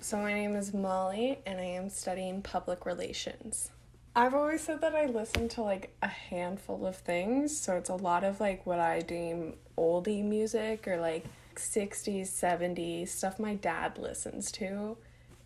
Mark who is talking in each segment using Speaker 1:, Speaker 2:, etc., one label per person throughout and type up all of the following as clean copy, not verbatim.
Speaker 1: So my name is Molly, and I am studying public relations. I've always said that I listen to like a handful of things, so it's a lot of like what I deem oldie music or like 60s, 70s stuff my dad listens to,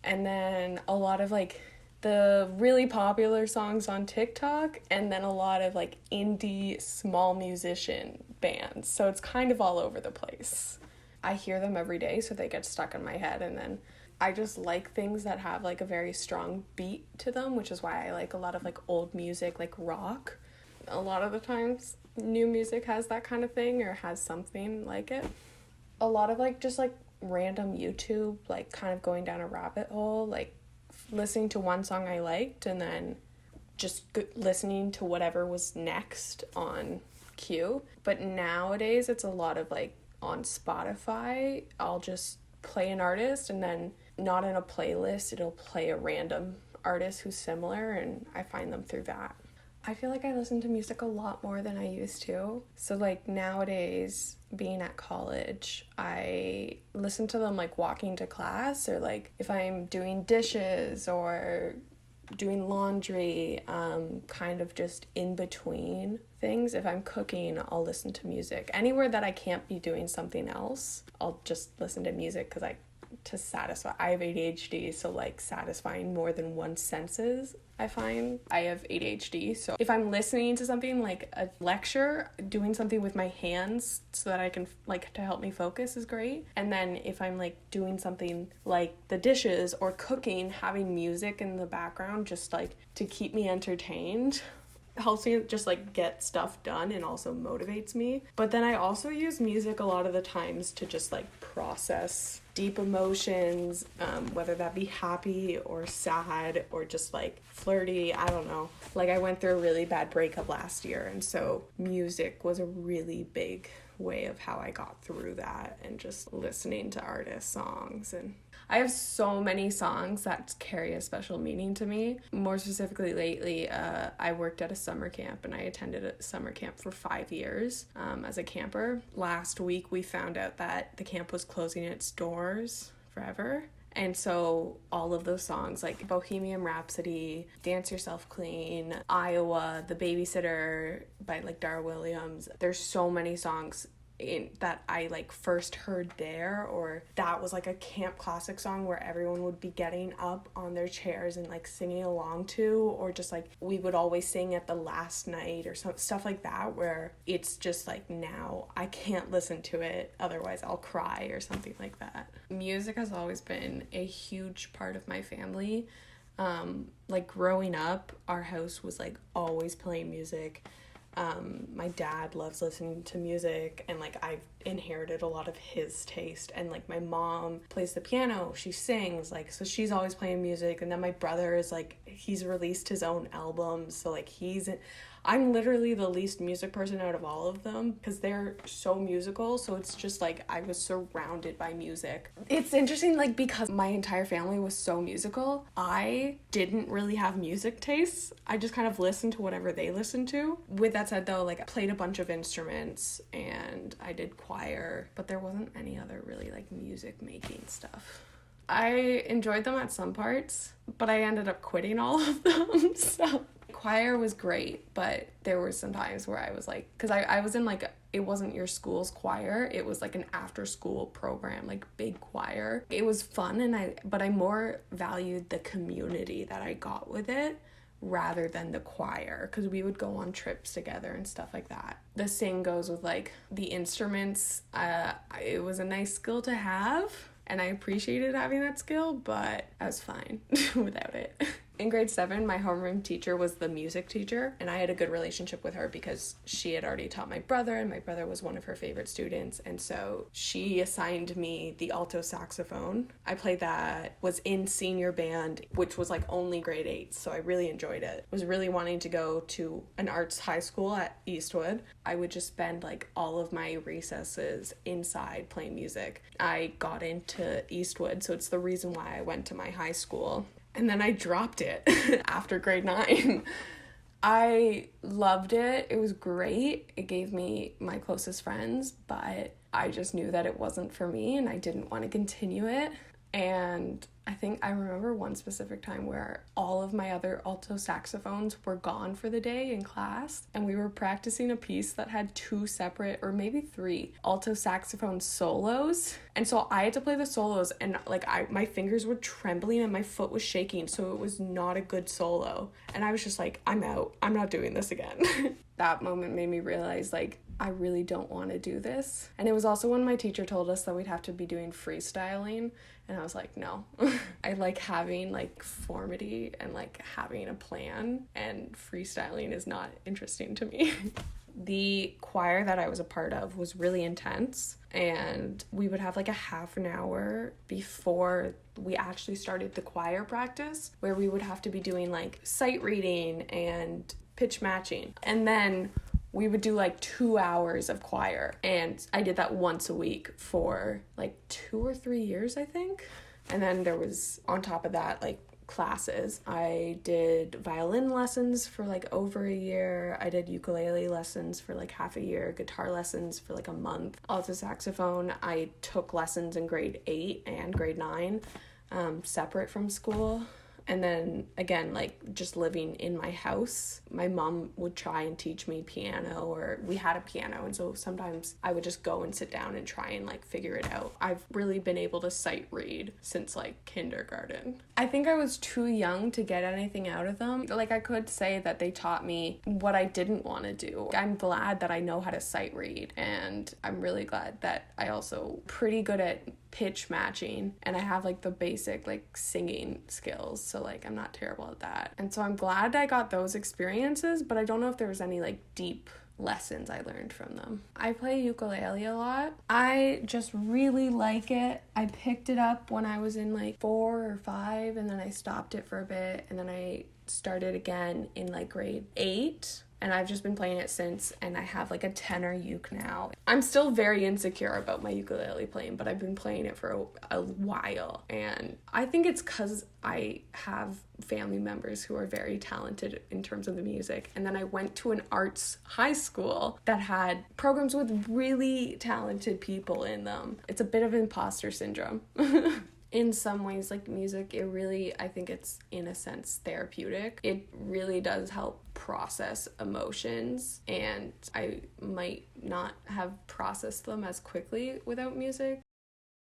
Speaker 1: and then a lot of like the really popular songs on TikTok, and then a lot of like indie small musician bands. So it's kind of all over the place. I hear them every day, so they get stuck in my head, and then I just like things that have like a very strong beat to them, which is why I like a lot of like old music, like rock. A lot of the times new music has that kind of thing or has something like it. A lot of like just like random YouTube, like kind of going down a rabbit hole, like listening to one song I liked and then just listening to whatever was next on cue. But nowadays it's a lot of like on Spotify, I'll just play an artist and then not in a playlist, it'll play a random artist who's similar, and I find them through that. I feel like I listen to music a lot more than I used to. So like nowadays, being at college, I listen to them like walking to class, or like if I'm doing dishes or doing laundry, kind of just in between things. If I'm cooking, I'll listen to music. Anywhere that I can't be doing something else, I'll just listen to music because to satisfy. I have ADHD, so like satisfying more than one senses, I find. I have ADHD, so if I'm listening to something like a lecture, doing something with my hands so that I can like to help me focus is great. And then if I'm like doing something like the dishes or cooking, having music in the background just like to keep me entertained helps me just like get stuff done and also motivates me. But then I also use music a lot of the times to just like process deep emotions, whether that be happy or sad or just like flirty, I don't know. Like I went through a really bad breakup last year, and so music was a really big way of how I got through that, and just listening to artist songs. And I have so many songs that carry a special meaning to me. More specifically lately, I worked at a summer camp, and I attended a summer camp for 5 years as a camper. Last week we found out that the camp was closing its doors forever. And so all of those songs like Bohemian Rhapsody, Dance Yourself Clean, Iowa, The Babysitter by like Dar Williams. There's so many songs that I like first heard there, or that was like a camp classic song where everyone would be getting up on their chairs and like singing along to, or just like we would always sing at the last night or some stuff like that, where it's just like now I can't listen to it, otherwise I'll cry or something like that. Music has always been a huge part of my family. Like growing up, our house was like always playing music. My dad loves listening to music, and like I've inherited a lot of his taste. And like my mom plays the piano, she sings, like so she's always playing music. And then my brother is like, he's released his own albums, so like I'm literally the least music person out of all of them because they're so musical. So it's just like I was surrounded by music. It's interesting, like because my entire family was so musical, I didn't really have music tastes. I just kind of listened to whatever they listened to. With that said though, like I played a bunch of instruments and I did choir, but there wasn't any other really like music making stuff. I enjoyed them at some parts, but I ended up quitting all of them. So choir was great, but there were some times where I was like, because I was in like, it wasn't your school's choir, it was like an after school program, like big choir. It was fun, but I more valued the community that I got with it rather than the choir, because we would go on trips together and stuff like that. The same goes with like the instruments. It was a nice skill to have, and I appreciated having that skill, but I was fine without it. In grade 7, my homeroom teacher was the music teacher, and I had a good relationship with her because she had already taught my brother, and my brother was one of her favorite students, and so she assigned me the alto saxophone. I played that, was in senior band, which was like only grade 8, so I really enjoyed it. Was really wanting to go to an arts high school at Eastwood. I would just spend like all of my recesses inside playing music. I got into Eastwood, so it's the reason why I went to my high school. And then I dropped it after grade 9. I loved it. It was great. It gave me my closest friends, but I just knew that it wasn't for me and I didn't want to continue it. And I think I remember one specific time where all of my other alto saxophones were gone for the day in class, and we were practicing a piece that had 2 separate, or maybe 3, alto saxophone solos. And so I had to play the solos, and like my fingers were trembling and my foot was shaking, so it was not a good solo. And I was just like, I'm out. I'm not doing this again. That moment made me realize, like, I really don't want to do this. And it was also when my teacher told us that we'd have to be doing freestyling, and I was like, no. I like having like formity and like having a plan, and freestyling is not interesting to me. The choir that I was a part of was really intense, and we would have like a half an hour before we actually started the choir practice where we would have to be doing like sight reading and pitch matching. And then we would do like 2 hours of choir, and I did that once a week for like 2 or 3 years, I think. And then there was, on top of that, like classes. I did violin lessons for like over a year. I did ukulele lessons for like half a year, guitar lessons for like a month. Alto saxophone, I took lessons in grade 8 and grade 9, separate from school. And then again, like just living in my house, my mom would try and teach me piano, or we had a piano. And so sometimes I would just go and sit down and try and like figure it out. I've really been able to sight read since like kindergarten. I think I was too young to get anything out of them. Like I could say that they taught me what I didn't want to do. I'm glad that I know how to sight read, and I'm really glad that I also pretty good at pitch matching, and I have like the basic like singing skills, so like I'm not terrible at that. And so I'm glad I got those experiences, but I don't know if there was any like deep lessons I learned from them. I play ukulele a lot. I just really like it. I picked it up when I was in like 4 or 5, and then I stopped it for a bit, and then I started again in like grade 8. And I've just been playing it since, and I have like a tenor uke now. I'm still very insecure about my ukulele playing, but I've been playing it for a while. And I think it's because I have family members who are very talented in terms of the music. And then I went to an arts high school that had programs with really talented people in them. It's a bit of imposter syndrome. In some ways, like music, it really, I think it's in a sense therapeutic. It really does help process emotions, and I might not have processed them as quickly without music.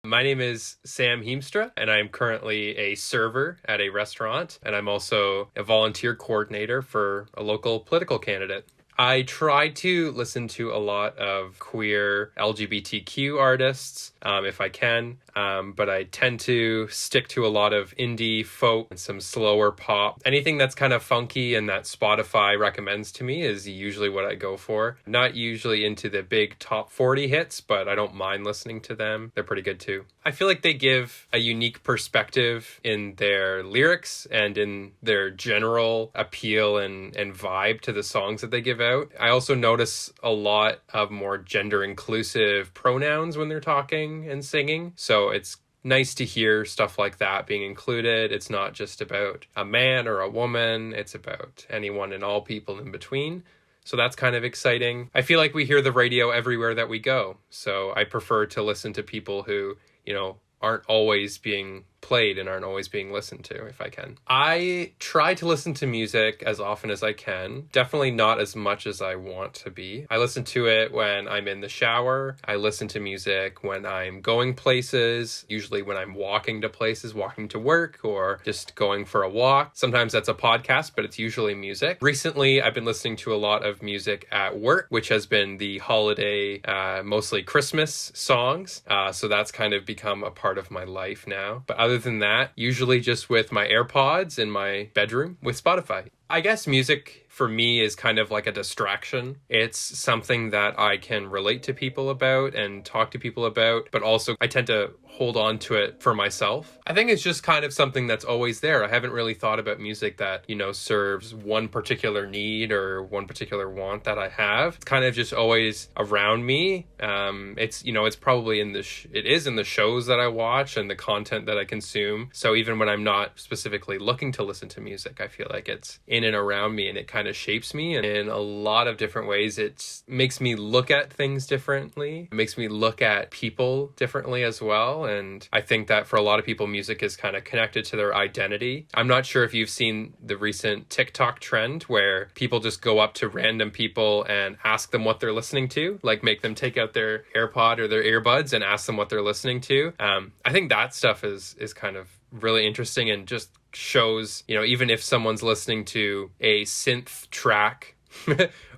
Speaker 2: My name is Sam Hiemstra, and I'm currently a server at a restaurant, and I'm also a volunteer coordinator for a local political candidate. I try to listen to a lot of queer LGBTQ artists, if I can, but I tend to stick to a lot of indie folk and some slower pop. Anything that's kind of funky and that Spotify recommends to me is usually what I go for. Not usually into the big top 40 hits, but I don't mind listening to them. They're pretty good too. I feel like they give a unique perspective in their lyrics and in their general appeal and vibe to the songs that they give out. I also notice a lot of more gender inclusive pronouns when they're talking and singing. So it's nice to hear stuff like that being included. It's not just about a man or a woman. It's about anyone and all people in between. So that's kind of exciting. I feel like we hear the radio everywhere that we go. So I prefer to listen to people who, aren't always being played and aren't always being listened to, if I can. I try to listen to music as often as I can. Definitely not as much as I want to be. I listen to it when I'm in the shower. I listen to music when I'm going places, usually when I'm walking to places, walking to work, or just going for a walk. Sometimes that's a podcast, but it's usually music. Recently, I've been listening to a lot of music at work, which has been the holiday, mostly Christmas songs. So that's kind of become a part of my life now. But other than that, usually just with my AirPods in my bedroom with Spotify. I guess music for me is kind of like a distraction. It's something that I can relate to people about and talk to people about, but also I tend to hold on to it for myself. I think it's just kind of something that's always there. I haven't really thought about music that, serves one particular need or one particular want that I have. It's kind of just always around me. It's probably it is in the shows that I watch and the content that I consume. So even when I'm not specifically looking to listen to music, I feel like it's in in and around me, and it kind of shapes me in a lot of different ways. It makes me look at things differently. It makes me look at people differently as well. And I think that for a lot of people, music is kind of connected to their identity. I'm not sure if you've seen the recent TikTok trend where people just go up to random people and ask them what they're listening to, like make them take out their AirPod or their earbuds and ask them what they're listening to. I think that stuff is kind of really interesting and just shows, even if someone's listening to a synth track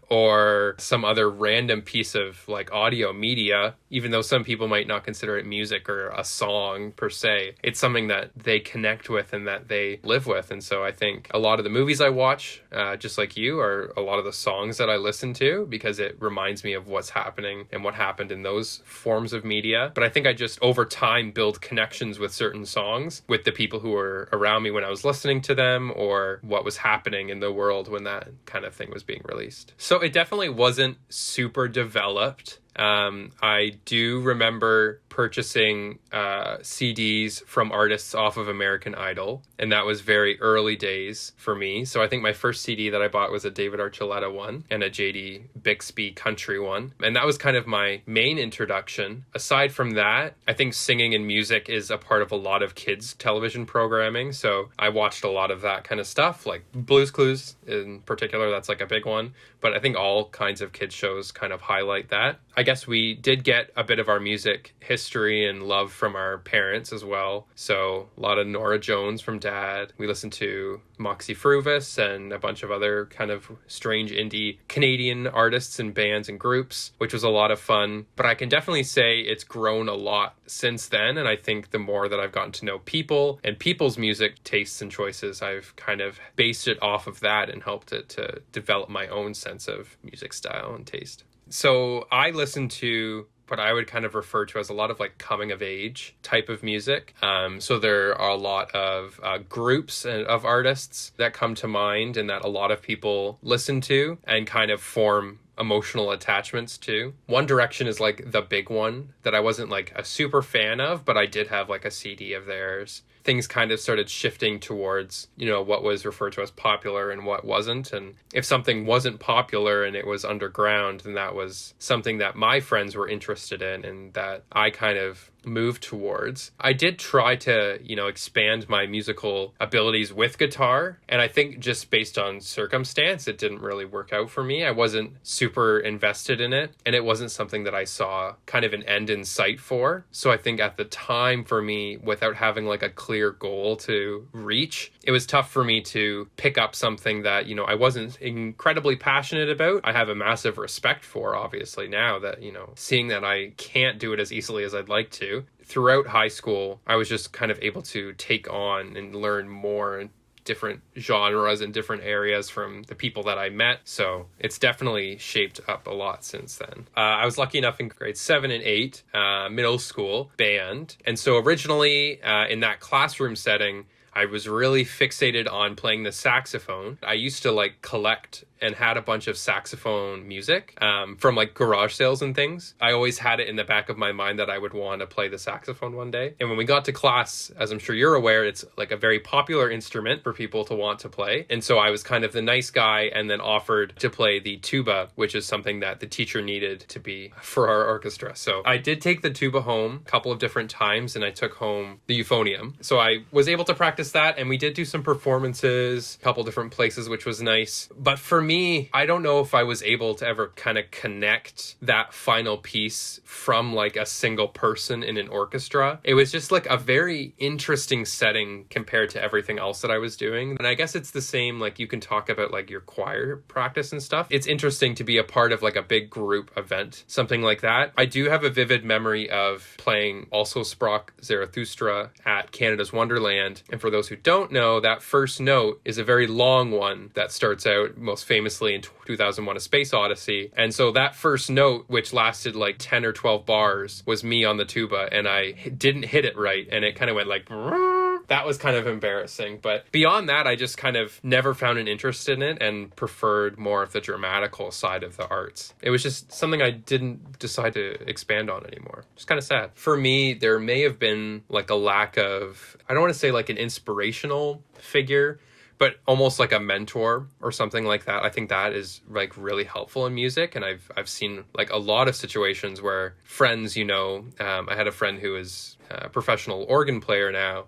Speaker 2: or some other random piece of like audio media, even though some people might not consider it music or a song per se, it's something that they connect with and that they live with. And so I think a lot of the movies I watch, just like you, are a lot of the songs that I listen to because it reminds me of what's happening and what happened in those forms of media. But I think I just over time build connections with certain songs with the people who were around me when I was listening to them or what was happening in the world when that kind of thing was being released. So it definitely wasn't super developed. I do remember purchasing CDs from artists off of American Idol, and that was very early days for me. So I think my first CD that I bought was a David Archuleta one and a JD Bixby country one, and that was kind of my main introduction. Aside from that, I think singing and music is a part of a lot of kids' television programming, so I watched a lot of that kind of stuff, like Blue's Clues in particular. That's like a big one, but I think all kinds of kids shows kind of highlight that. I guess we did get a bit of our music history and love from our parents as well. So a lot of Nora Jones from Dad. We listened to Moxie Fruvis and a bunch of other kind of strange indie Canadian artists and bands and groups, which was a lot of fun. But I can definitely say it's grown a lot since then. And I think the more that I've gotten to know people and people's music tastes and choices, I've kind of based it off of that and helped it to develop my own sense of music style and taste. So I listen to what I would kind of refer to as a lot of like coming of age type of music. So there are a lot of groups of artists that come to mind and that a lot of people listen to and kind of form emotional attachments to. One Direction is like the big one that I wasn't like a super fan of, but I did have like a CD of theirs. Things kind of started shifting towards, what was referred to as popular and what wasn't. And if something wasn't popular and it was underground, then that was something that my friends were interested in and that I kind of moved towards. I did try to, expand my musical abilities with guitar. And I think just based on circumstance, it didn't really work out for me. I wasn't super invested in it. And it wasn't something that I saw kind of an end in sight for. So I think at the time for me, without having like a clear goal to reach, it was tough for me to pick up something that, I wasn't incredibly passionate about. I have a massive respect for, obviously, now that, seeing that I can't do it as easily as I'd like to. Throughout high school, I was just kind of able to take on and learn more and different genres and different areas from the people that I met. So it's definitely shaped up a lot since then. I was lucky enough in grades 7 and 8, middle school band. And so originally in that classroom setting, I was really fixated on playing the saxophone. I used to like collect and had a bunch of saxophone music from like garage sales and things. I always had it in the back of my mind that I would want to play the saxophone one day. And when we got to class, as I'm sure you're aware, it's like a very popular instrument for people to want to play. And so I was kind of the nice guy and then offered to play the tuba, which is something that the teacher needed to be for our orchestra. So I did take the tuba home a couple of different times and I took home the euphonium. So I was able to practice that and we did do some performances, a couple different places, which was nice. But for me, I don't know if I was able to ever kind of connect that final piece from like a single person in an orchestra. It was just like a very interesting setting compared to everything else that I was doing. And I guess it's the same, like you can talk about like your choir practice and stuff. It's interesting to be a part of like a big group event, something like that. I do have a vivid memory of playing Also Sprach Zarathustra at Canada's Wonderland. And for those who don't know, that first note is a very long one that starts out most famously in 2001 A Space Odyssey. And so that first note, which lasted like 10 or 12 bars, was me on the tuba and I didn't hit it right and it kind of went like that was kind of embarrassing. But beyond that, I just kind of never found an interest in it and preferred more of the dramatical side of the arts. It was just something I didn't decide to expand on anymore. It's kind of sad. For me, there may have been like a lack of, I don't want to say like an inspirational figure, but almost like a mentor or something like that. I think that is like really helpful in music. And I've seen like a lot of situations where friends, I had a friend who is a professional organ player now,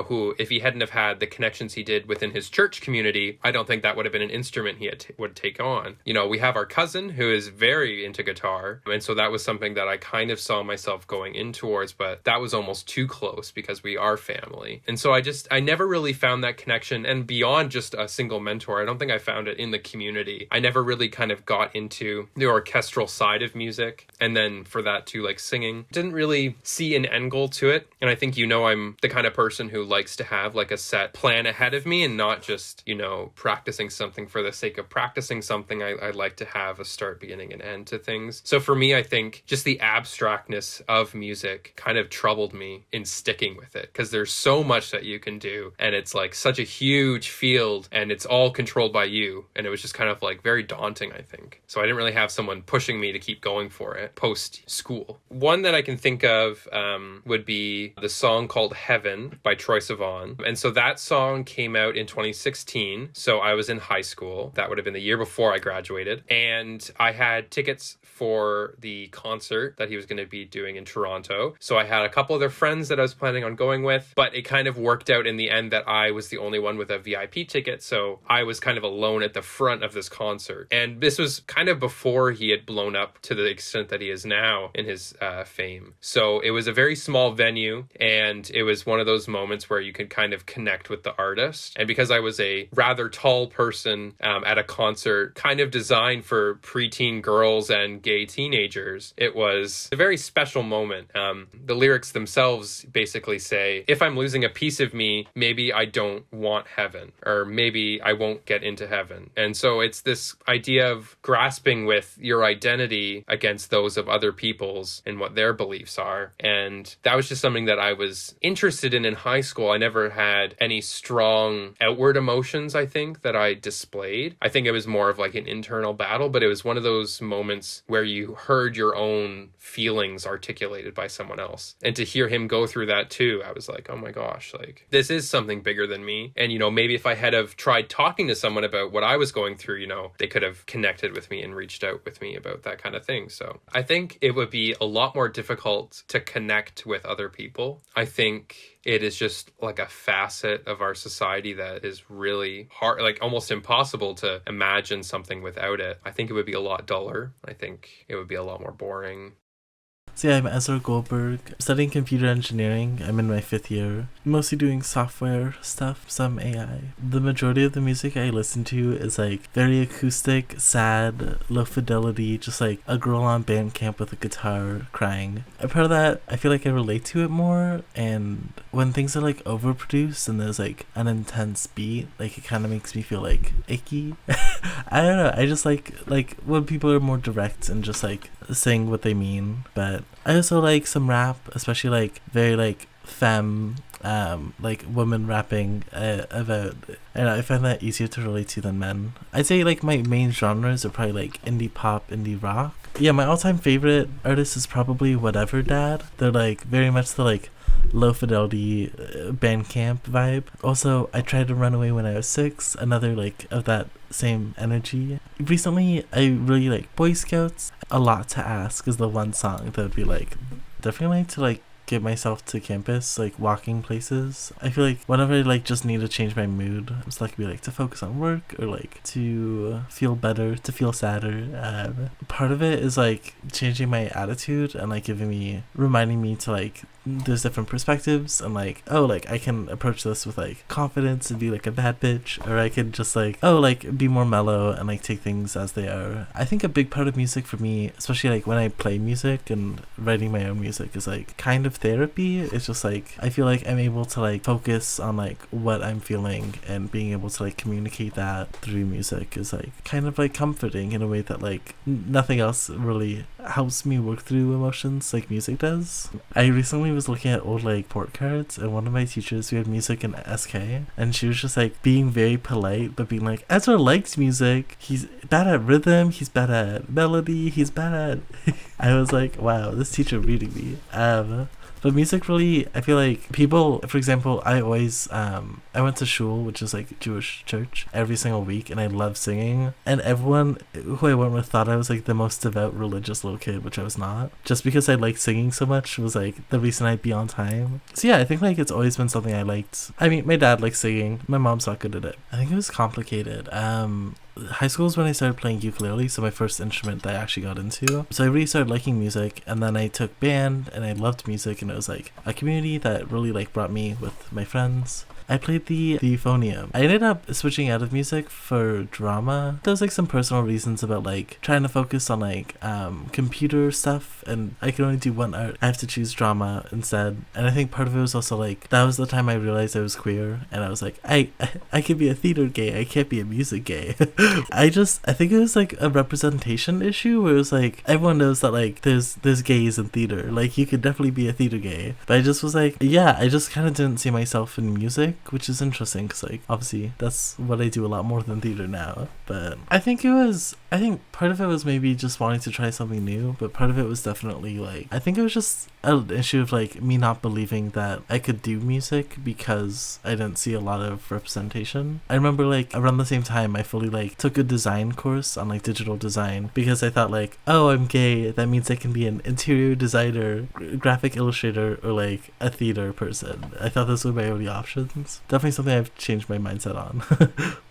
Speaker 2: who, if he hadn't have had the connections he did within his church community, I don't think that would have been an instrument he would take on. We have our cousin who is very into guitar. And so that was something that I kind of saw myself going in towards, but that was almost too close because we are family. And so I never really found that connection. And beyond just a single mentor, I don't think I found it in the community. I never really kind of got into the orchestral side of music. And then for that too, like singing, didn't really see an end goal to it. And I think, I'm the kind of person who likes to have like a set plan ahead of me and not just, practicing something for the sake of practicing something. I like to have a start, beginning, and end to things. So for me, I think just the abstractness of music kind of troubled me in sticking with it, because there's so much that you can do and it's like such a huge field and it's all controlled by you. And it was just kind of like very daunting, I think. So I didn't really have someone pushing me to keep going for it post school. One that I can think of would be the song called Heaven by Troye Sivan. And so that song came out in 2016. So I was in high school. That would have been the year before I graduated. And I had tickets for the concert that he was going to be doing in Toronto. So I had a couple other friends that I was planning on going with, but it kind of worked out in the end that I was the only one with a VIP ticket. So I was kind of alone at the front of this concert. And this was kind of before he had blown up to the extent that he is now in his fame. So it was a very small venue, and it was one of those moments where you could kind of connect with the artist. And because I was a rather tall person at a concert kind of designed for preteen girls and gay teenagers, it was a very special moment. The lyrics themselves basically say, if I'm losing a piece of me, maybe I don't want heaven, or maybe I won't get into heaven. And so it's this idea of grasping with your identity against those of other people's and what their beliefs are. And that was just something that I was interested in high school. I never had any strong outward emotions, I think, that I displayed. I think it was more of like an internal battle, but it was one of those moments where you heard your own feelings articulated by someone else. And to hear him go through that too, I was like, oh my gosh, like this is something bigger than me. And, maybe if I had have tried talking to someone about what I was going through, they could have connected with me and reached out with me about that kind of thing. So I think it would be a lot more difficult to connect with other people. I think it is just like a facet of our society that is really hard, like almost impossible to imagine something without it. I think it would be a lot duller. I think it would be a lot more boring.
Speaker 3: So yeah, I'm Ezra Goldberg. I'm studying computer engineering. I'm in my 5th year. Mostly doing software stuff, some AI. The majority of the music I listen to is like very acoustic, sad, low fidelity, just like a girl on Bandcamp with a guitar crying. A part of that, I feel like I relate to it more, and when things are like overproduced and there's like an intense beat, like it kind of makes me feel like icky. I don't know, I just like when people are more direct and just like saying what they mean. But I also like some rap, especially like very like femme, like women rapping about, I don't know, I find that easier to relate to than men. I'd say like my main genres are probably like indie pop, indie rock. Yeah, my all-time favorite artist is probably Whatever Dad. They're like very much the like low fidelity Bandcamp vibe. Also, I Tried to Run Away When I Was 6, another like of that same energy. Recently, I really like Boy Scouts. A Lot to Ask is the one song that would be like definitely to like get myself to campus, like walking places. I feel like whenever I like just need to change my mood, it's like be like to focus on work or like to feel better, to feel sadder. Part of it is like changing my attitude and like reminding me to like there's different perspectives and like, oh, like I can approach this with like confidence and be like a bad bitch, or I could just like, oh, like be more mellow and like take things as they are. I think a big part of music for me, especially like when I play music and writing my own music, is like kind of therapy. It's just like I feel like I'm able to like focus on like what I'm feeling, and being able to like communicate that through music is like kind of like comforting in a way that like nothing else really helps me work through emotions like music does. I recently was looking at old like port cards, and one of my teachers, we had music in SK, and she was just like being very polite but being like, Ezra likes music, he's bad at rhythm, he's bad at melody, he's bad at I was like, wow, this teacher reading me. But music really, I feel like people, for example, I always, I went to shul, which is like Jewish church, every single week, and I love singing. And everyone who I went with thought I was like the most devout religious little kid, which I was not. Just because I liked singing so much was like the reason I'd be on time. So yeah, I think like it's always been something I liked. I mean, my dad likes singing, my mom's not good at it. I think it was complicated. High school is when I started playing ukulele, so my first instrument that I actually got into. So I really started liking music, and then I took band, and I loved music, and it was like a community that really like brought me with my friends. I played the euphonium. I ended up switching out of music for drama. There was like some personal reasons about like trying to focus on like computer stuff, and I could only do one art. I have to choose drama instead. And I think part of it was also like that was the time I realized I was queer, and I was like, I could be a theater gay, I can't be a music gay. I think it was like a representation issue where it was like everyone knows that like there's gays in theater, like you could definitely be a theater gay, but I just was like, yeah, I just kind of didn't see myself in music, which is interesting because like obviously that's what I do a lot more than theater now. But I think part of it was maybe just wanting to try something new, but part of it was definitely like I think it was just an issue of like me not believing that I could do music because I didn't see a lot of representation. I remember like around the same time I fully like took a design course on like digital design because I thought like, oh, I'm gay, that means I can be an interior designer, graphic illustrator, or like a theater person. I thought those were my only options. Definitely something I've changed my mindset on.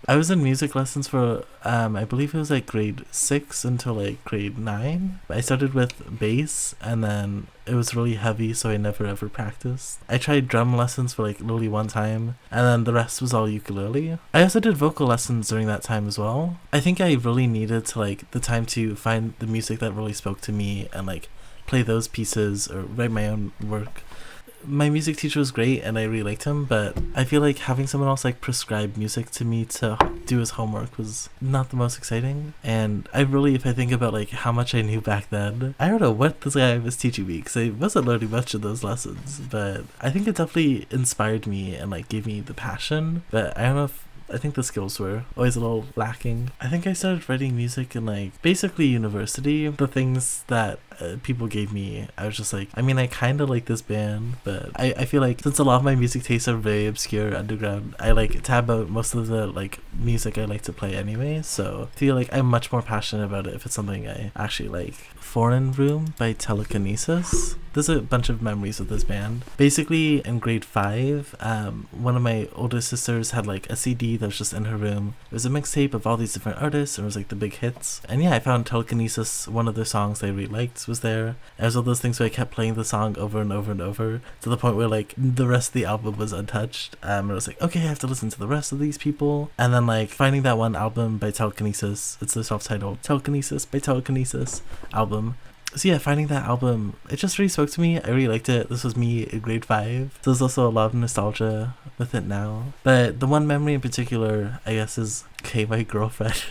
Speaker 3: I was in music lessons for I believe it was like grade 6 until like grade 9. I started with bass, and then it was really heavy, so I never ever practiced. I tried drum lessons for like literally one time, and then the rest was all ukulele. I also did vocal lessons during that time as well. I think I really needed to like the time to find the music that really spoke to me and like play those pieces or write my own work. My music teacher was great and I really liked him, but I feel like having someone else like prescribe music to me to do his homework was not the most exciting. And I really, if I think about like how much I knew back then, I don't know what this guy was teaching me because I wasn't learning much of those lessons, but I think it definitely inspired me and like gave me the passion. But I don't know if I think the skills were always a little lacking. I think I started writing music in like basically university. The things that people gave me, I was just like, I mean, I kind of like this band, but I feel like since a lot of my music tastes are very obscure, underground, I like tab out most of the like music I like to play anyway, so I feel like I'm much more passionate about it if it's something I actually like. Foreign Room by Telekinesis. There's a bunch of memories of this band. Basically, in grade 5, one of my older sisters had like a CD that was just in her room. It was a mixtape of all these different artists, and it was like the big hits. And yeah, I found Telekinesis, one of their songs I really liked was there. And it was all those things where I kept playing the song over and over and over to the point where like the rest of the album was untouched. And I was like, okay, I have to listen to the rest of these people. And then like finding that one album by Telekinesis, it's the self-titled Telekinesis by Telekinesis album. So yeah, finding that album, it just really spoke to me. I really liked it. This was me in grade 5. So there's also a lot of nostalgia with it now. But the one memory in particular, I guess, is my girlfriend.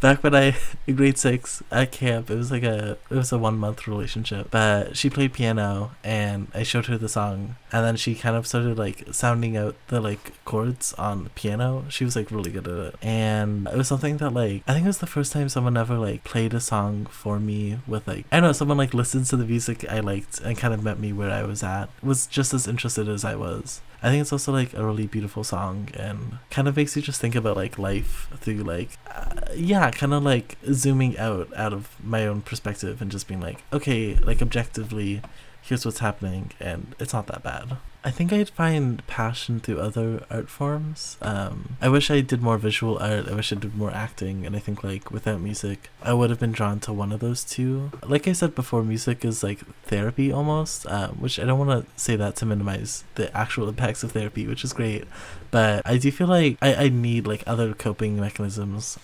Speaker 3: Back when in grade 6 at camp, it was a 1 month relationship, but she played piano and I showed her the song, and then she kind of started like sounding out the like chords on the piano. She was like really good at it, and it was something that like I think it was the first time someone ever like played a song for me with like, I don't know, someone like listened to the music I liked and kind of met me where I was at, was just as interested as I was. I think it's also like a really beautiful song and kind of makes you just think about like life through like kind of like zooming out of my own perspective and just being like, okay, like objectively here's what's happening and it's not that bad. I think I'd find passion through other art forms. I wish I did more visual art. I wish I did more acting. And I think like without music, I would have been drawn to one of those two. Like I said before, music is like therapy almost, which I don't want to say that to minimize the actual impacts of therapy, which is great. But I do feel like I need like other coping mechanisms.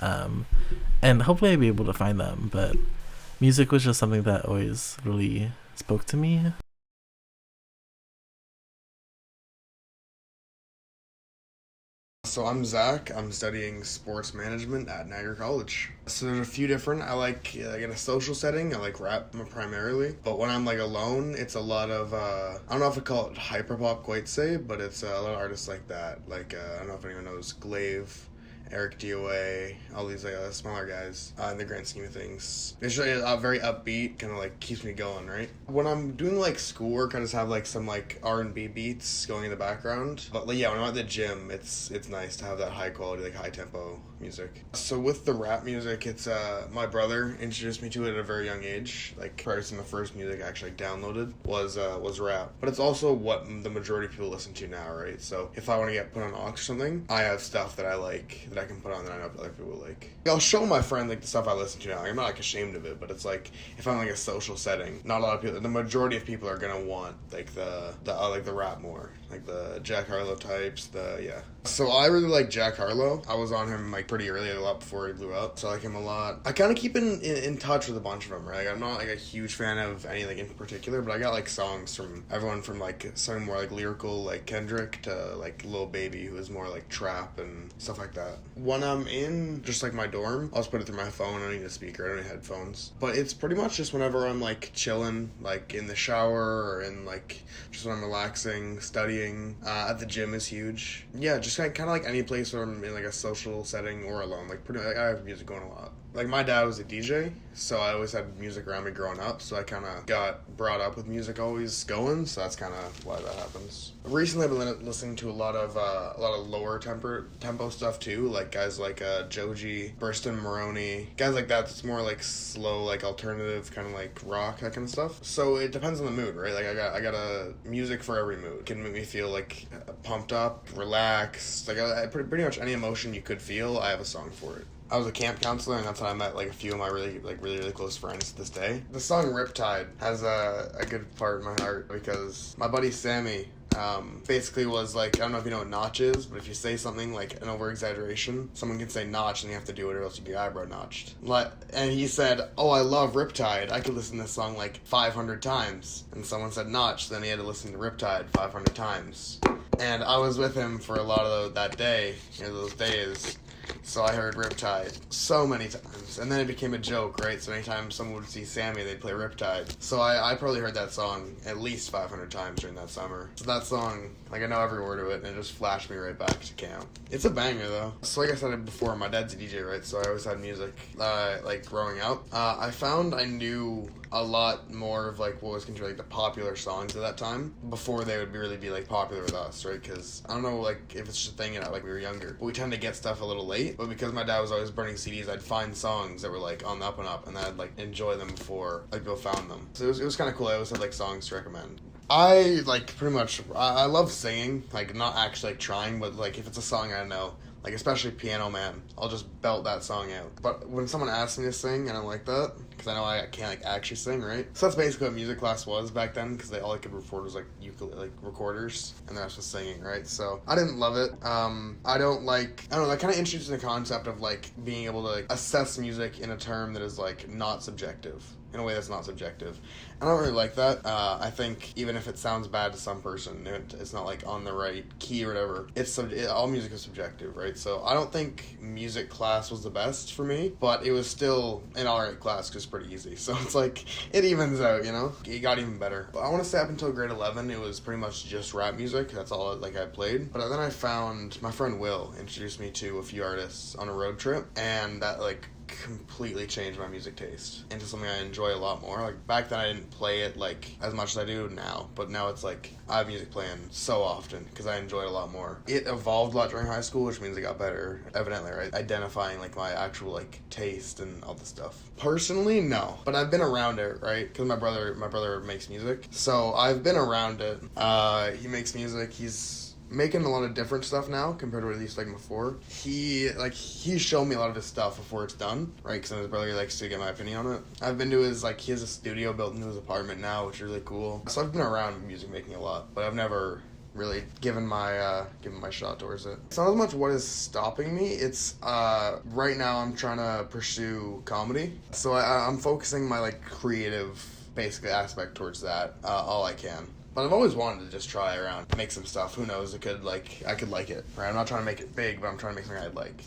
Speaker 3: And hopefully I'll be able to find them. But music was just something that always really spoke to me.
Speaker 4: So I'm Zach. I'm studying sports management at Niagara College. So there's a few different. I like in a social setting, I like rap primarily. But when I'm like alone, it's a lot of I don't know if I call it hyperpop quite say, but it's a lot of artists like that. Like I don't know if anyone knows Glaive, Eric DOA, all these like smaller guys in the grand scheme of things. It's just very upbeat, kind of like keeps me going, right? When I'm doing like schoolwork, I just have like some like R&B beats going in the background. But like, yeah, when I'm at the gym, it's nice to have that high quality, like high tempo music. So with the rap music, it's my brother introduced me to it at a very young age. Like prior to the first music I actually downloaded was rap. But it's also what the majority of people listen to now, right? So if I want to get put on aux or something, I have stuff that I like that I can put on that I know other people like. I'll show my friend like the stuff I listen to now. I'm not like ashamed of it, but it's like if I'm like a social setting, not a lot of people. The majority of people are gonna want like the rap more, like the Jack Harlow types. So I really like Jack Harlow. I was on him like pretty early, a lot before he blew up. So I like him a lot. I kind of keep in touch with a bunch of them, right? Like, I'm not like a huge fan of any like in particular, but I got like songs from everyone from like some more like lyrical like Kendrick to like Lil Baby, who is more like trap and stuff like that. When I'm in just like my dorm, I'll just put it through my phone. I don't need a speaker, I don't need headphones. But it's pretty much just whenever I'm like chilling, like in the shower or in like just when I'm relaxing, studying. At the gym is huge. Yeah, just kind of like any place where I'm in like a social setting or alone. Like pretty, like I have music going a lot. Like my dad was a DJ, so I always had music around me growing up. So I kind of got brought up with music always going. So that's kind of why that happens. Recently, I've been listening to a lot of lower tempo stuff too. Like guys like Joji, Burston Maroney, guys like that. It's more like slow, like alternative, kind of like rock, that kind of stuff. So it depends on the mood, right? Like I got a music for every mood. It can make me feel like pumped up, relaxed. Like pretty much any emotion you could feel, I have a song for it. I was a camp counselor, and that's how I met like a few of my really close friends to this day. The song Riptide has a good part in my heart because my buddy Sammy basically was like, I don't know if you know what notch is, but if you say something like an over-exaggeration, someone can say notch and you have to do it or else you get your eyebrow notched. And he said, oh, I love Riptide. I could listen to this song like 500 times. And someone said notch, then he had to listen to Riptide 500 times. And I was with him for a lot of that day, those days. So I heard Riptide so many times. And then it became a joke, right? So anytime someone would see Sammy, they'd play Riptide. So I probably heard that song at least 500 times during that summer. So that song, like I know every word of it, and it just flashed me right back to camp. It's a banger though. So like I said before, my dad's a DJ, right? So I always had music, like growing up. I found I knew a lot more of like what was considered like the popular songs at that time before they would really be like popular with us, right? Because I don't know like if it's just a thing like we were younger, but we tend to get stuff a little late. But because my dad was always burning CDs, I'd find songs that were like on the up and up, and I'd like enjoy them before like people found them. So it was kind of cool. I always had like songs to recommend. I like pretty much I love singing, like not actually like trying, but like if it's a song I know, like especially Piano Man, I'll just belt that song out. But when someone asks me to sing, I don't like that because I know I can't like actually sing, right? So that's basically what music class was back then, because all I could record was like ukulele, like recorders, and that's just singing, right? So I didn't love it. I don't know. That kind of introduces the concept of like being able to like assess music in a term that is like not subjective. In a way that's not subjective. I don't really like that. I think even if it sounds bad to some person, it's not like on the right key or whatever. All music is subjective, right? So I don't think music class was the best for me, but it was still an alright class because it's pretty easy. So it's like, it evens out, It got even better. But I want to say up until grade 11, it was pretty much just rap music. That's all like I played. But then I found my friend Will introduced me to a few artists on a road trip, and that like completely changed my music taste into something I enjoy a lot more. Like back then I didn't play it like as much as I do now, but now it's like I have music playing so often because I enjoy it a lot more. It evolved a lot during high school, which means it got better, evidently, right? Identifying like my actual like taste and all this stuff. Personally, no, but I've been around it, right? Because my brother makes music, so I've been around it. He makes music. He's making a lot of different stuff now compared to what he used to like before. He's shown me a lot of his stuff before it's done, right? Because his brother likes to get my opinion on it. I've been to he has a studio built into his apartment now, which is really cool. So I've been around music making a lot, but I've never really given my shot towards it. It's not as much what is stopping me. It's right now I'm trying to pursue comedy, so I'm focusing my like creative basically aspect towards that all I can. But I've always wanted to just try around, make some stuff. Who knows? I could like it. Right? I'm not trying to make it big, but I'm trying to make something I'd like.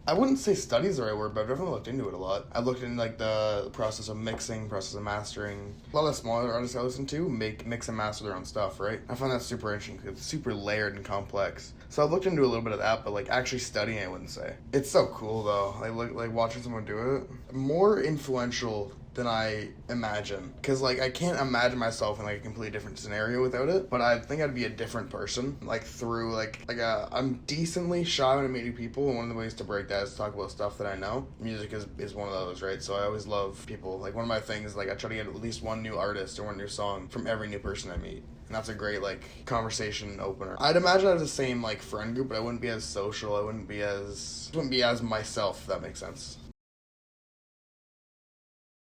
Speaker 4: I wouldn't say study is the right word, but I've definitely looked into it a lot. I've looked into like the process of mixing, process of mastering. A lot of the smaller artists I listen to mix and master their own stuff, right? I find that super interesting. It's super layered and complex. So I've looked into a little bit of that, but like actually studying, I wouldn't say. It's so cool though. Like watching someone do it. More influential than I imagine. Because, like, I can't imagine myself in, like, a completely different scenario without it. But I think I'd be a different person. Like, through, I'm decently shy when I meet new people. And one of the ways to break that is to talk about stuff that I know. Music is one of those, right? So I always love people. Like, one of my things, like, I try to get at least one new artist or one new song from every new person I meet. And that's a great, like, conversation opener. I'd imagine I have the same, like, friend group, but I wouldn't be as social. I wouldn't be as myself, if that makes sense.